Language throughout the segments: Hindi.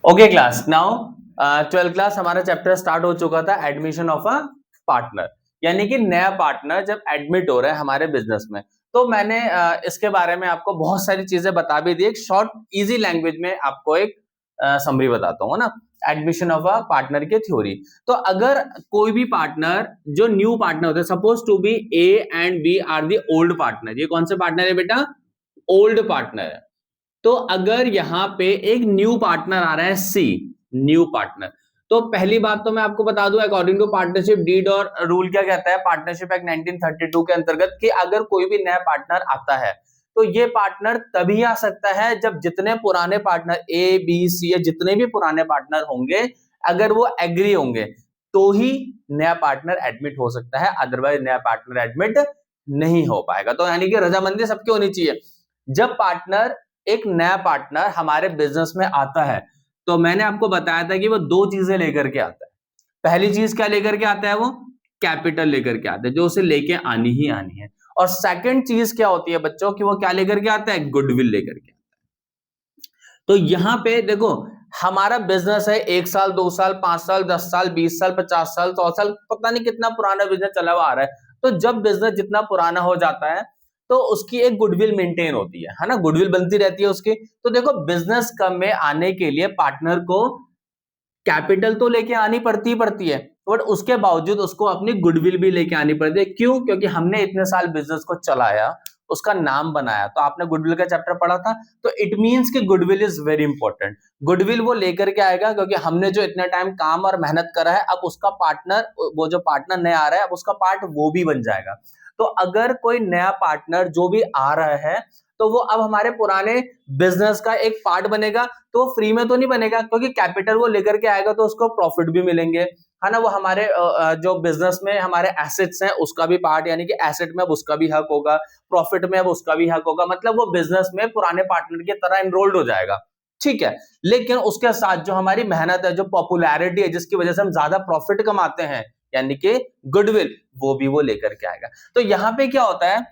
Okay class, now 12th class हमारा चैप्टर स्टार्ट हो चुका था, एडमिशन ऑफ अ पार्टनर, यानी कि नया पार्टनर जब एडमिट हो रहा है हमारे बिजनेस में। तो मैंने इसके बारे में आपको बहुत सारी चीजें बता भी दी, एक शॉर्ट इजी लैंग्वेज में आपको एक समरी बताता हूँ ना, एडमिशन ऑफ अ पार्टनर की थ्योरी। तो अगर कोई भी पार्टनर जो न्यू पार्टनर होता है, suppose to be A and B are the old partner, ये कौन से पार्टनर है बेटा? ओल्ड पार्टनर है। तो अगर यहां पे एक न्यू पार्टनर आ रहा है सी, न्यू पार्टनर, तो पहली बात तो मैं आपको बता दूं, अकॉर्डिंग टू पार्टनरशिप डीड और रूल क्या कहता है पार्टनरशिप एक्ट 1932 के अंतर्गत, कि अगर कोई भी नया पार्टनर आता है तो ये पार्टनर तभी आ सकता है जब जितने पुराने पार्टनर ए बी सी या जितने भी पुराने पार्टनर होंगे अगर वो एग्री होंगे तो ही नया पार्टनर एडमिट हो सकता है, अदरवाइज नया पार्टनर एडमिट नहीं हो पाएगा। तो यानी कि रजामंदी सबकी होनी चाहिए। जब पार्टनर एक नया पार्टनर हमारे बिजनेस में आता है तो मैंने आपको बताया था कि वो दो चीजें लेकर के आता है। पहली चीज क्या लेकर के आता है? वो कैपिटल लेकर के आता है, जो उसे लेके आनी ही आनी है। और सेकंड चीज क्या होती है बच्चों कि वो क्या लेकर के आता है? गुडविल लेकर के आता है। तो यहां पे देखो, हमारा बिजनेस है 1 साल 2 साल 5 साल 10 साल 20 साल 50 साल 100 साल, पता नहीं कितना पुराना बिजनेस चला हुआ आ रहा है। तो जब बिजनेस जितना पुराना हो जाता है तो उसकी एक गुडविल मेंटेन होती है ना, गुडविल बनती रहती है उसकी। तो देखो, बिजनेस कम में आने के लिए पार्टनर को कैपिटल तो लेके आनी पड़ती है, बट उसके बावजूद उसको अपनी गुडविल भी लेके आनी पड़ती है। क्यों? क्योंकि हमने इतने साल बिजनेस को चलाया, उसका नाम बनाया। तो आपने गुडविल का चैप्टर पढ़ा था, तो इट मींस कि goodwill is very important. Goodwill वो लेकर के आएगा क्योंकि हमने जो इतना टाइम काम और मेहनत करा है, अब उसका पार्टनर, वो जो पार्टनर नया आ रहा है, अब उसका पार्ट वो भी बन जाएगा। तो अगर कोई नया पार्टनर जो भी आ रहा है तो वो अब हमारे पुराने बिजनेस का एक पार्ट बनेगा। तो वो फ्री में तो नहीं बनेगा, क्योंकि कैपिटल वो लेकर के आएगा तो उसको प्रॉफिट भी मिलेंगे, है ना। वो हमारे जो बिजनेस में हमारे एसेट्स हैं उसका भी पार्ट, यानी कि एसेट में अब उसका भी हक होगा, प्रॉफिट में अब उसका भी हक होगा। मतलब वो बिजनेस में पुराने पार्टनर की तरह एनरोल्ड हो जाएगा, ठीक है। लेकिन उसके साथ जो हमारी मेहनत है, जो पॉपुलैरिटी है, जिसकी वजह से हम ज्यादा प्रॉफिट कमाते हैं, यानी कि गुडविल, वो भी वो लेकर के आएगा। तो यहां पे क्या होता है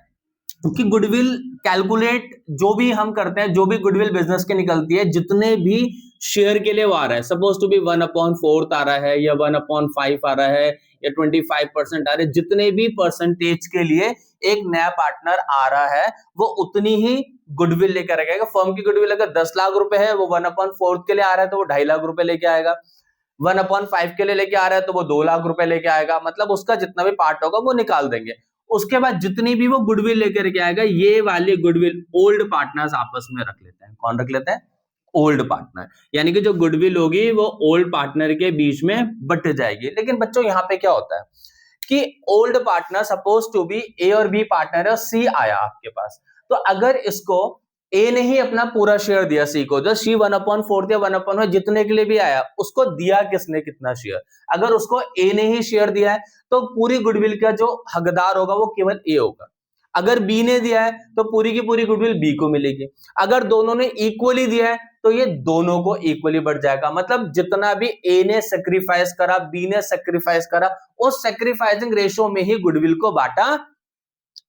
कि गुडविल कैलकुलेट जो भी हम करते हैं, जो भी गुडविल बिजनेस के निकलती है, जितने भी शेयर के लिए वो आ रहा है, सपोज टू बी 1/4 आ रहा है या 1/5 आ रहा है या 25% आ रहा है, जितने भी परसेंटेज के लिए एक नया पार्टनर आ रहा है वो उतनी ही गुडविल लेकर आएगा। फर्म की गुडविल अगर 10 लाख रुपए है, वो 1/4 के लिए आ रहा है तो वो 2.5 लाख रुपए लेके आएगा। 1/5 के लिए लेके आ रहा है तो वो 2 लाख रुपए लेके आएगा। मतलब उसका जितना भी पार्ट होगा वो निकाल देंगे। उसके बाद जितनी भी वो गुडविल लेकर के आएगा, ये वाली गुडविल ओल्ड पार्टनर्स आपस में रख लेते हैं। कौन रख लेते हैं? Old partner. यानी कि जो गुडविल होगी वो ओल्ड पार्टनर के बीच में बट जाएगी। लेकिन बच्चों यहाँ पे क्या होता है कि old partner, suppose to be A और बी पार्टनर है और सी आया आपके पास, तो अगर इसको ए ने ही अपना पूरा शेयर दिया सी को, जो सी 1/4 या 1/5 जितने के लिए भी आया, उसको दिया किसने कितना शेयर? अगर उसको ए ने ही शेयर दिया है तो पूरी गुडविल का जो हकदार होगा वो केवल ए होगा। अगर बी ने दिया है तो पूरी की पूरी गुडविल बी को मिलेगी। अगर दोनों ने इक्वली दिया है तो ये दोनों को इक्वली बढ़ जाएगा। मतलब जितना भी ए ने सेक्रीफाइस करा, बी ने सेक्रीफाइस करा, उस सेक्रीफाइसिंग रेशो में ही गुडविल को बांटा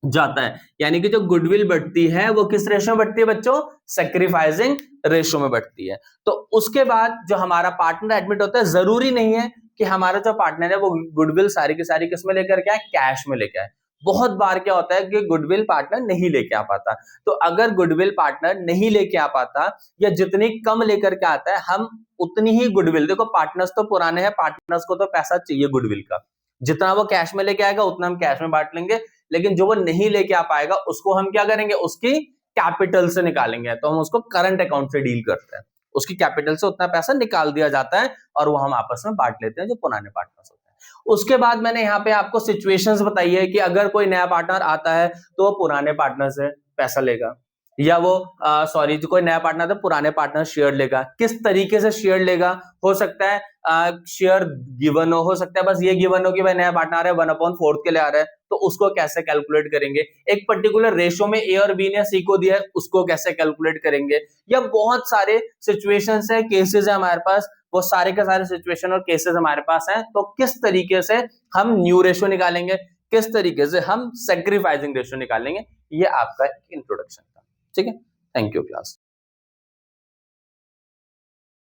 जाता है। यानी कि जो गुडविल बढ़ती है वो किस रेशो में बढ़ती है बच्चों? सेक्रीफाइसिंग रेशो में बढ़ती है। तो उसके बाद जो हमारा पार्टनर एडमिट होता है, जरूरी नहीं है कि हमारा जो पार्टनर है वो गुडविल सारी की सारी किस में लेकर के आए? कैश में लेके आए। बहुत बार क्या होता है कि गुडविल पार्टनर नहीं लेके आ पाता। तो अगर गुडविल पार्टनर नहीं लेके आ पाता या जितनी कम लेकर के आता है, हम उतनी ही गुडविल, देखो पार्टनर्स तो पुराने हैं, पार्टनर्स को तो पैसा चाहिए गुडविल का, जितना वो कैश में लेके आएगा उतना हम कैश में बांट लेंगे। लेकिन जो वो नहीं लेके आ पाएगा उसको हम क्या करेंगे? उसकी कैपिटल से निकालेंगे। तो हम उसको करंट अकाउंट से डील करते हैं, उसकी कैपिटल से उतना पैसा निकाल दिया जाता है और वो हम आपस में बांट लेते हैं, जो पुराने पार्टनर्स होते हैं। उसके बाद मैंने यहाँ पे आपको सिचुएशंस बताई है कि अगर कोई नया पार्टनर आता है तो वो पुराने पार्टनर से पैसा लेगा, या वो सॉरी जो कोई नया पार्टनर था पुराने पार्टनर शेयर लेगा। किस तरीके से शेयर लेगा? हो सकता है शेयर गिवन हो सकता है बस ये गिवन हो कि भाई नया पार्टनर है 1/4 के लिए आ रहा है, तो उसको कैसे कैलकुलेट करेंगे? एक पर्टिकुलर रेशो में ए और बी ने सी को दिया है, उसको कैसे कैलकुलेट करेंगे? या बहुत सारे सिचुएशंस है, केसेस है हमारे पास, वो सारे के सारे सिचुएशन और केसेस हमारे पास हैं। तो किस तरीके से हम न्यू रेशो निकालेंगे, किस तरीके से हम सैक्रिफाइसिंग रेशियो निकालेंगे, ये आपका इंट्रोडक्शन था। ठीक है, थैंक यू क्लास।